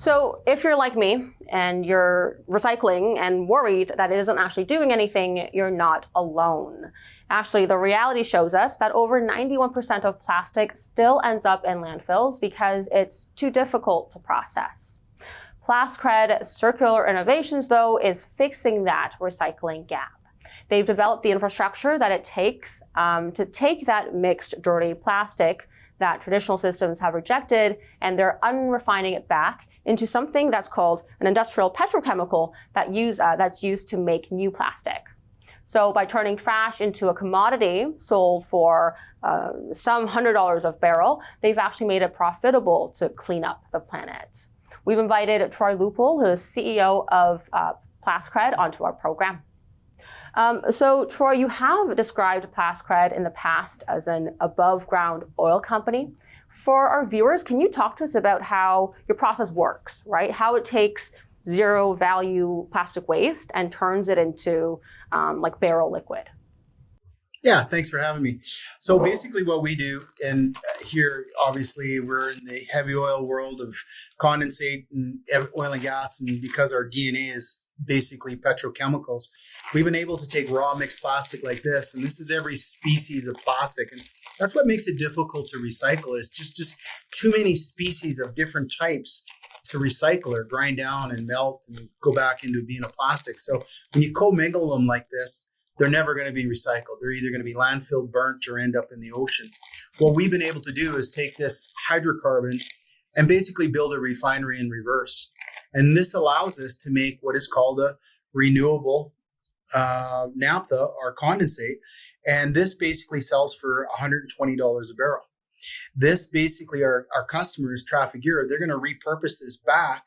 So if you're like me and you're recycling and worried that it isn't actually doing anything, you're not alone. Actually, the reality shows us that over 91% of plastic still ends up in landfills because it's too difficult to process. PlasCred Circular Innovations, though, is fixing that recycling gap. They've developed the infrastructure that it takes to take that mixed dirty plastic that traditional systems have rejected, and they're unrefining it back into something that's called an industrial petrochemical that's used to make new plastic. So by turning trash into a commodity sold for some $100 a barrel, they've actually made it profitable to clean up the planet. We've invited Troy Lupul, who is CEO of PlasCred, onto our program. So Troy, you have described PlasCred in the past as an above-ground oil company. For our viewers, can you talk to us about how your process works, right? How it takes zero-value plastic waste and turns it into like barrel liquid? Yeah, thanks for having me. So basically what we do, and here obviously we're in the heavy oil world of condensate and oil and gas, and because our DNA is basically petrochemicals, we've been able to take raw mixed plastic like this, and this is every species of plastic, and that's what makes it difficult to recycle. It's just too many species of different types to recycle or grind down and melt and go back into being a plastic. So when you commingle them like this, they're never going to be recycled. They're either going to be landfill, burnt, or end up in the ocean. What we've been able to do is take this hydrocarbon and basically build a refinery in reverse. And this allows us to make what is called a renewable naphtha or condensate. And this basically sells for $120 a barrel. This basically, our customers, Trafigura, they're going to repurpose this back,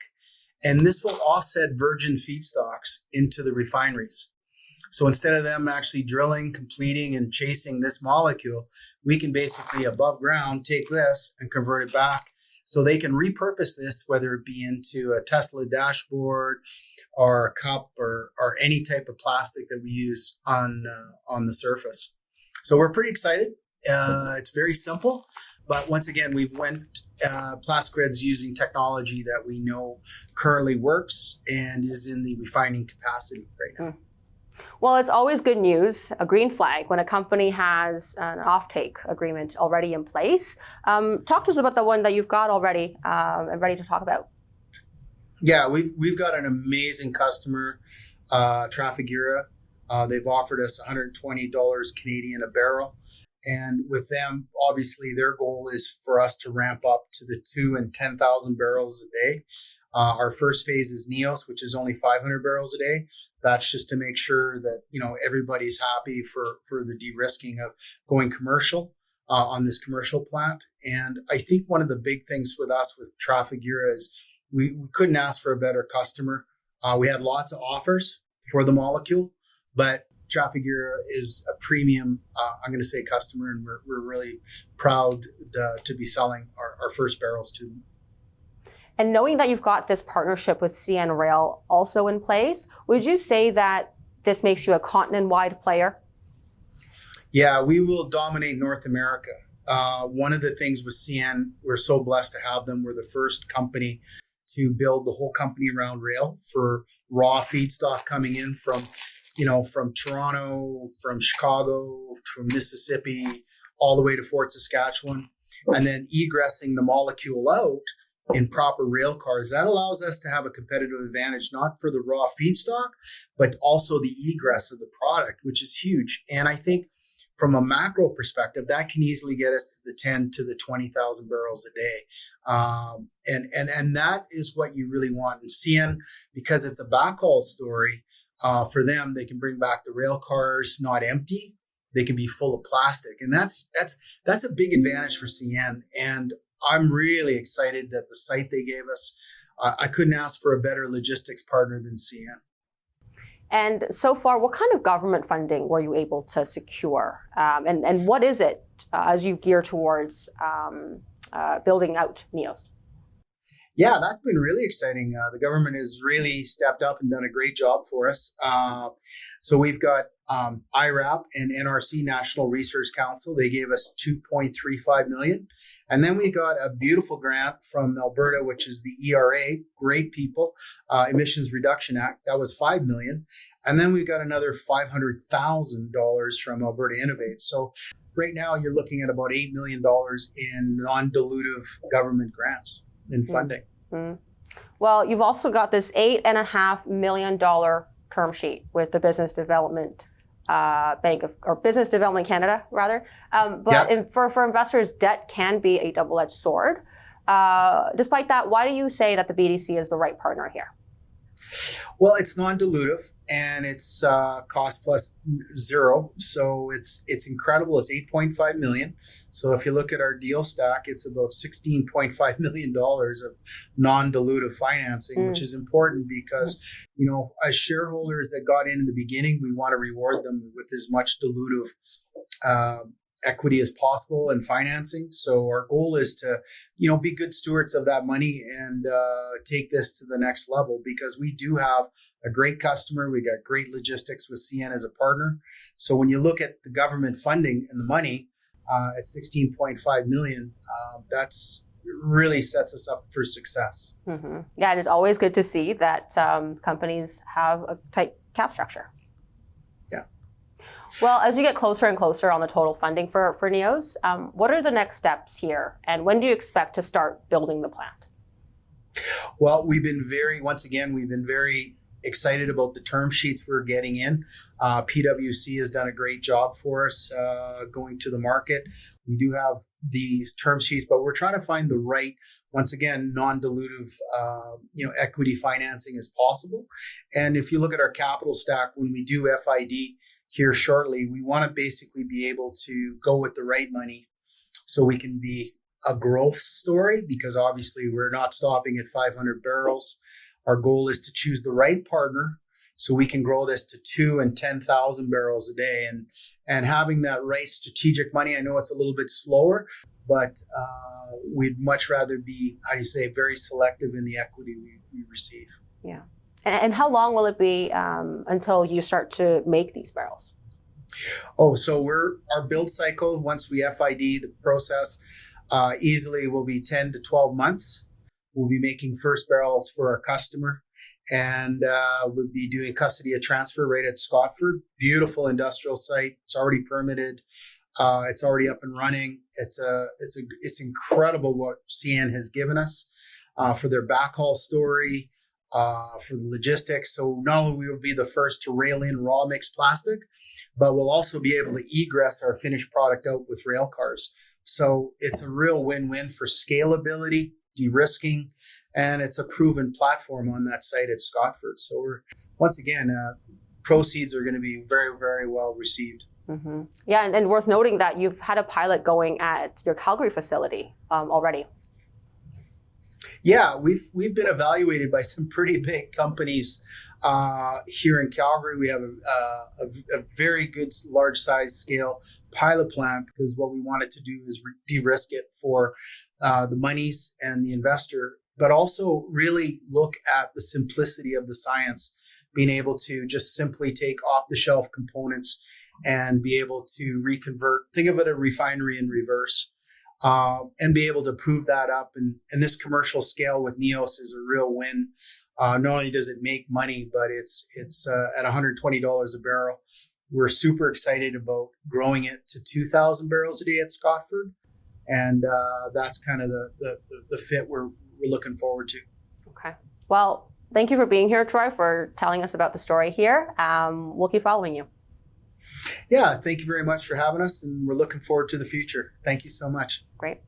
and this will offset virgin feedstocks into the refineries. So instead of them actually drilling, completing, and chasing this molecule, we can basically above ground take this and convert it back. So they can repurpose this, whether it be into a Tesla dashboard or a cup or any type of plastic that we use on the surface. So we're pretty excited. It's very simple, but once again, PlasCred's using technology that we know currently works and is in the refining capacity right now. Well, it's always good news, a green flag, when a company has an offtake agreement already in place. Talk to us about the one that you've got already and ready to talk about. Yeah, we've got an amazing customer, Trafigura. They've offered us $120 Canadian a barrel. And with them, obviously, their goal is for us to ramp up to the 2,000 and 10,000 barrels a day. Our first phase is NEOS, which is only 500 barrels a day. That's just to make sure that, everybody's happy for the de-risking of going commercial on this commercial plant. And I think one of the big things with us with Trafigura is we couldn't ask for a better customer. We had lots of offers for the molecule, but Trafigura is a premium, I'm going to say, customer, and we're really proud to be selling our first barrels to them. And knowing that you've got this partnership with CN Rail also in place, would you say that this makes you a continent-wide player? Yeah, we will dominate North America. One of the things with CN, we're so blessed to have them. We're the first company to build the whole company around rail for raw feedstock coming in from Toronto, from Chicago, from Mississippi, all the way to Fort Saskatchewan, and then egressing the molecule out in proper rail cars. That allows us to have a competitive advantage, not for the raw feedstock, but also the egress of the product, which is huge. And I think from a macro perspective, that can easily get us to the 10 to the 20,000 barrels a day. And that is what you really want. And CN, because it's a backhaul story, for them, they can bring back the rail cars not empty. They can be full of plastic. And that's a big advantage for CN. And I'm really excited that the site they gave us, I couldn't ask for a better logistics partner than CN. And so far, what kind of government funding were you able to secure? And what is it as you gear towards building out NEOS? Yeah, that's been really exciting. The government has really stepped up and done a great job for us. So we've got IRAP and NRC, National Research Council. They gave us $2.35 million. And then we got a beautiful grant from Alberta, which is the ERA, great people, Emissions Reduction Act. That was $5 million. And then we got another $500,000 from Alberta Innovates. So right now you're looking at about $8 million in non-dilutive government grants in funding. Mm-hmm. Well, you've also got this $8.5 million term sheet with the Business Development Bank of, or Business Development Canada, rather. For investors, debt can be a double-edged sword. Despite that, why do you say that the BDC is the right partner here? Well, it's non-dilutive and it's cost plus zero, so it's incredible. It's $8.5 million. So if you look at our deal stack, it's about $16.5 million of non-dilutive financing, which is important because as shareholders that got in the beginning, we want to reward them with as much dilutive equity as possible and financing. So our goal is to, be good stewards of that money and take this to the next level, because we do have a great customer. We got great logistics with CN as a partner. So when you look at the government funding and the money at $16.5 million, that's really sets us up for success. Mm-hmm. Yeah, it is always good to see that companies have a tight cap structure. Well, as you get closer and closer on the total funding for NEOS, what are the next steps here? And when do you expect to start building the plant? Well, we've been very excited about the term sheets we're getting in. PwC has done a great job for us going to the market. We do have these term sheets, but we're trying to find the right, once again, non-dilutive, equity financing as possible. And if you look at our capital stack, when we do FID here shortly, we want to basically be able to go with the right money so we can be a growth story, because obviously we're not stopping at 500 barrels. Our goal is to choose the right partner so we can grow this to 2,000 and 10,000 barrels a day. And having that right strategic money, I know it's a little bit slower, but we'd much rather be, very selective in the equity we receive. Yeah. And how long will it be until you start to make these barrels? So our build cycle, once we FID the process, easily will be 10 to 12 months. We'll be making first barrels for our customer, and we'll be doing custody of transfer right at Scotford. Beautiful industrial site. It's already permitted. It's already up and running. It's incredible what CN has given us for their backhaul story, for the logistics. So not only will we be the first to rail in raw mixed plastic, but we'll also be able to egress our finished product out with rail cars. So it's a real win-win for scalability, de-risking, and it's a proven platform on that site at Scotford. So once again, proceeds are going to be very, very well received. Mm-hmm. Yeah, and worth noting that you've had a pilot going at your Calgary facility already. Yeah, we've been evaluated by some pretty big companies here in Calgary. We have a very good large size scale pilot plant, because what we wanted to do is de-risk it for the monies and the investor, but also really look at the simplicity of the science, being able to just simply take off the shelf components and be able to reconvert, think of it a refinery in reverse, and be able to prove that up. And this commercial scale with NEOS is a real win. Not only does it make money, but it's at $120 a barrel. We're super excited about growing it to 2,000 barrels a day at Scotford. And that's kind of the fit we're looking forward to. Okay. Well, thank you for being here, Troy, for telling us about the story here. We'll keep following you. Yeah, thank you very much for having us, and we're looking forward to the future. Thank you so much. Great.